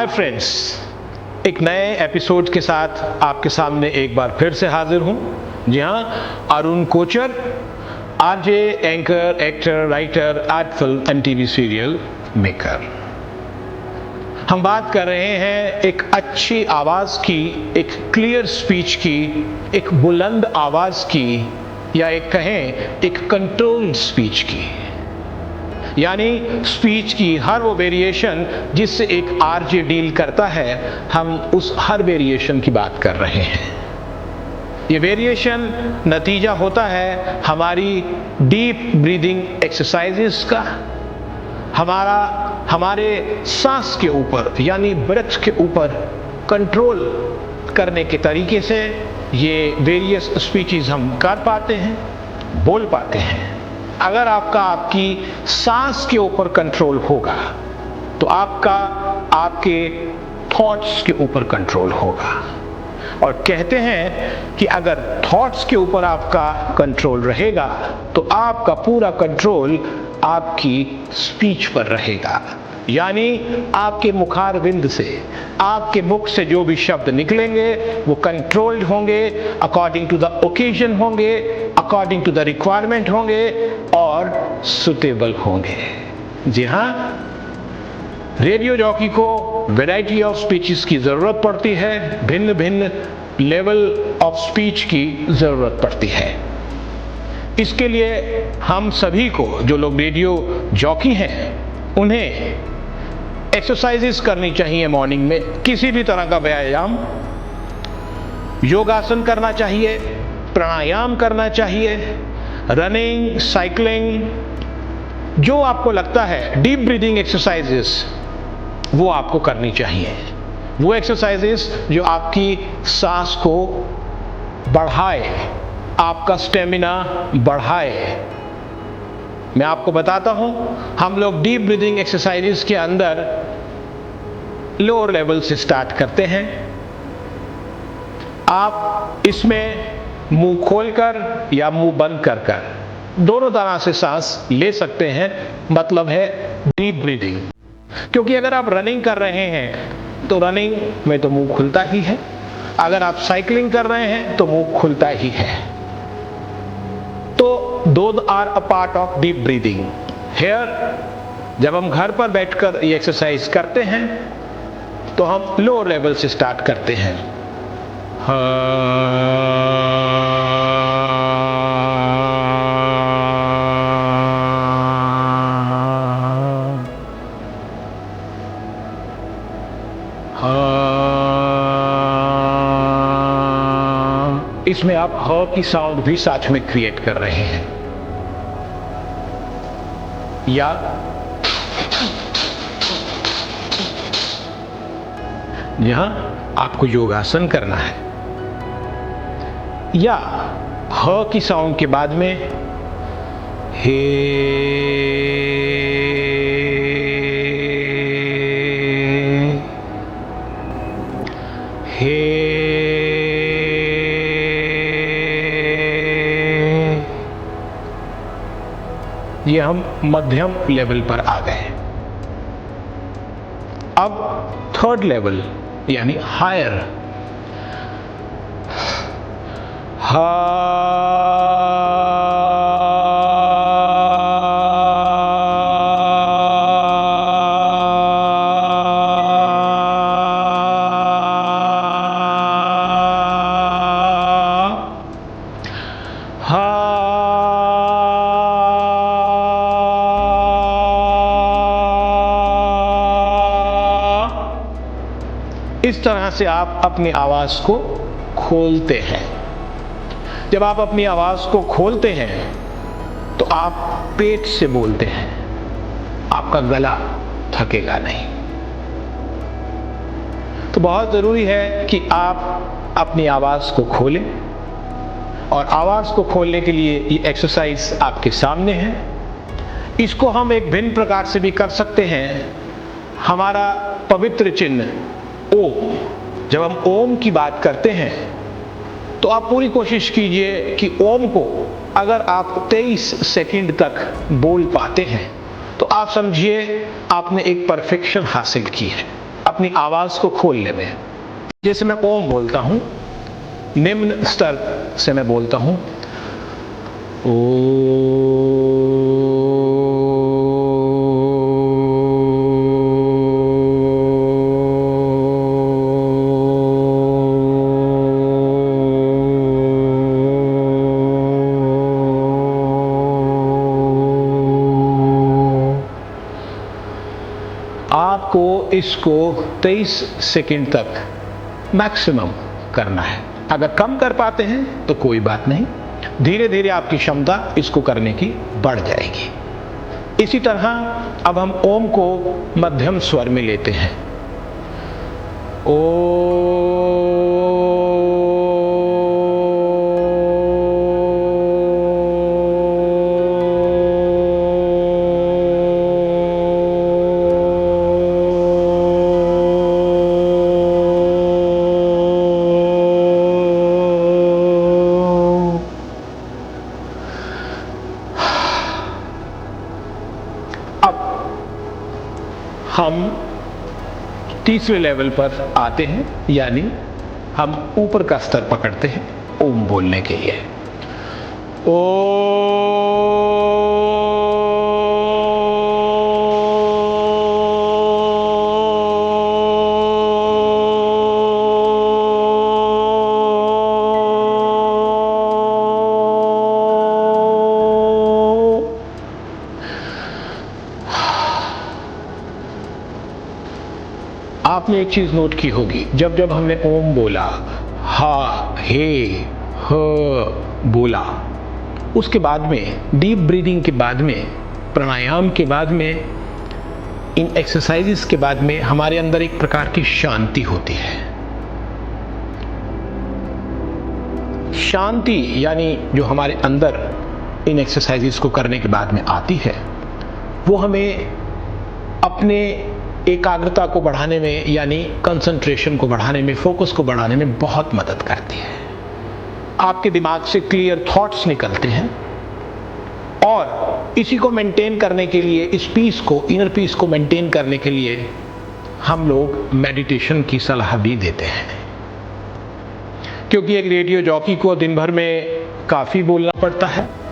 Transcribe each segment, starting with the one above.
Hi friends, एक नए episode के साथ आपके सामने एक बार फिर से हाजिर हूँ। जी हाँ, Arun Kochar, RJ, anchor, actor, writer, art film and TV serial maker. हम बात कर रहे हैं एक अच्छी आवाज़ की, एक क्लियर स्पीच की, एक बुलंद आवाज़ की, या एक कहें एक कंट्रोल्ड स्पीच की। यानी स्पीच की हर वो वेरिएशन जिससे एक आरजे डील करता है, हम उस हर वेरिएशन की बात कर रहे हैं। ये वेरिएशन नतीजा होता है हमारी डीप ब्रीदिंग एक्सरसाइजेस का, हमारे सांस के ऊपर यानी ब्रेथ के ऊपर कंट्रोल करने के तरीके से ये वेरियस स्पीचेस हम कर पाते हैं, बोल पाते हैं। अगर आपकी सांस के ऊपर कंट्रोल होगा तो आपके थॉट्स के ऊपर कंट्रोल होगा। और कहते हैं कि अगर थॉट्स के ऊपर आपका कंट्रोल रहेगा तो आपका पूरा कंट्रोल आपकी स्पीच पर रहेगा। यानी आपके मुखारविंद से, आपके मुख से जो भी शब्द निकलेंगे वो कंट्रोल्ड होंगे, अकॉर्डिंग टू द ओकेजन होंगे, अकॉर्डिंग टू द रिक्वायरमेंट होंगे और सुटेबल होंगे। जी हाँ, रेडियो जॉकी को वैरायटी ऑफ स्पीचेस की ज़रूरत पड़ती है, भिन्न भिन्न लेवल ऑफ स्पीच की ज़रूरत पड़ती है। इसके लिए हम सभी को, जो लोग रेडियो जॉकी हैं, उन्हें एक्सरसाइजेस करनी चाहिए। मॉर्निंग में किसी भी तरह का व्यायाम, योगासन करना चाहिए, प्राणायाम करना चाहिए, रनिंग, साइकिलिंग, जो आपको लगता है डीप ब्रीदिंग एक्सरसाइजेस वो आपको करनी चाहिए। वो एक्सरसाइजेस जो आपकी सांस को बढ़ाए, आपका स्टेमिना बढ़ाए। मैं आपको बताता हूं, हम लोग डीप ब्रीदिंग एक्सरसाइजेस के अंदर लोअर लेवल से स्टार्ट करते हैं। आप इसमें मुंह खोलकर या मुंह बंद कर दोनों तरह से सांस ले सकते हैं, मतलब है डीप ब्रीदिंग। क्योंकि अगर आप रनिंग कर रहे हैं तो रनिंग में तो मुंह खुलता ही है, अगर आप साइकिलिंग कर रहे हैं तो मुंह खुलता ही है। तो those are a part of deep breathing. Here जब हम घर पर बैठकर ये एक्सरसाइज करते हैं तो हम लोअर लेवल से स्टार्ट करते हैं। इसमें आप ह की साउंड भी साथ में क्रिएट कर रहे हैं। या यहां आपको योगासन करना है, या ह की साउंड के बाद में हे, हे, ये हम मध्यम लेवल पर आ गए। अब थर्ड लेवल यानी हायर, इस तरह से आप अपनी आवाज को खोलते हैं। जब आप अपनी आवाज को खोलते हैं तो आप पेट से बोलते हैं, आपका गला थकेगा नहीं। तो बहुत जरूरी है कि आप अपनी आवाज को खोलें, और आवाज को खोलने के लिए ये एक्सरसाइज आपके सामने है। इसको हम एक भिन्न प्रकार से भी कर सकते हैं। हमारा पवित्र चिन्ह ओम, जब हम ओम की बात करते हैं तो आप पूरी कोशिश कीजिए कि ओम को अगर आप 23 सेकंड तक बोल पाते हैं तो आप समझिए आपने एक परफेक्शन हासिल की है। अपनी आवाज को खोलने में। जैसे मैं ओम बोलता हूं, निम्न स्तर से मैं बोलता हूं आपको इसको 23 सेकंड तक मैक्सिमम करना है। अगर कम कर पाते हैं तो कोई बात नहीं, धीरे धीरे आपकी क्षमता इसको करने की बढ़ जाएगी। इसी तरह अब हम ओम को मध्यम स्वर में लेते हैं। हम तीसरे लेवल पर आते हैं, यानी हम ऊपर का स्तर पकड़ते हैं ओम बोलने के लिए। आपने एक चीज नोट की होगी, जब जब हमने ओम बोला, हा हे ह बोला, उसके बाद में डीप ब्रीदिंग के बाद में, प्राणायाम के बाद में, इन एक्सरसाइजेस के बाद में हमारे अंदर एक प्रकार की शांति होती है। शांति यानी जो हमारे अंदर इन एक्सरसाइजेस को करने के बाद में आती है, वो हमें अपने एकाग्रता को बढ़ाने में, यानी कंसंट्रेशन को बढ़ाने में, फोकस को बढ़ाने में बहुत मदद करती है। आपके दिमाग से क्लियर थॉट्स निकलते हैं और इसी को मेंटेन करने के लिए, इस पीस को, इनर पीस को मेंटेन करने के लिए हम लोग मेडिटेशन की सलाह भी देते हैं। क्योंकि एक रेडियो जॉकी को दिन भर में काफ़ी बोलना पड़ता है,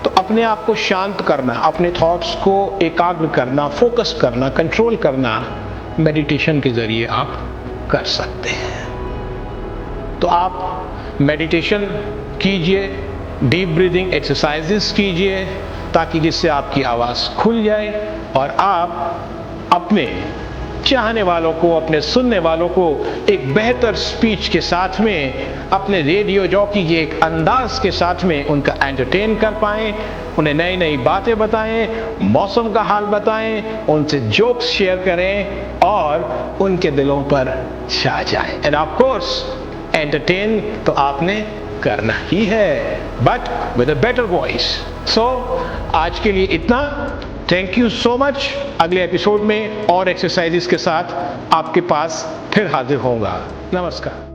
तो अपने आप को शांत करना, अपने थॉट्स को एकाग्र करना, फोकस करना, कंट्रोल करना मेडिटेशन के जरिए आप कर सकते हैं। तो आप मेडिटेशन कीजिए, डीप ब्रीदिंग एक्सरसाइजेस कीजिए, ताकि जिससे आपकी आवाज़ खुल जाए और आप अपने चाहने वालों को, अपने सुनने वालों को एक बेहतर स्पीच के साथ में, अपने रेडियो जॉकी के एक अंदाज के साथ में उनका एंटरटेन कर पाएं, उन्हें नई नई बातें बताएं, मौसम का हाल बताएं, उनसे जोक्स शेयर करें और उनके दिलों पर छा जाएं। एंड ऑफ कोर्स एंटरटेन तो आपने करना ही है, but with a better voice. So आज के लिए इतना। Thank you so much. अगले एपिसोड में और एक्सरसाइजेस के साथ आपके पास फिर हाजिर होऊंगा। नमस्कार।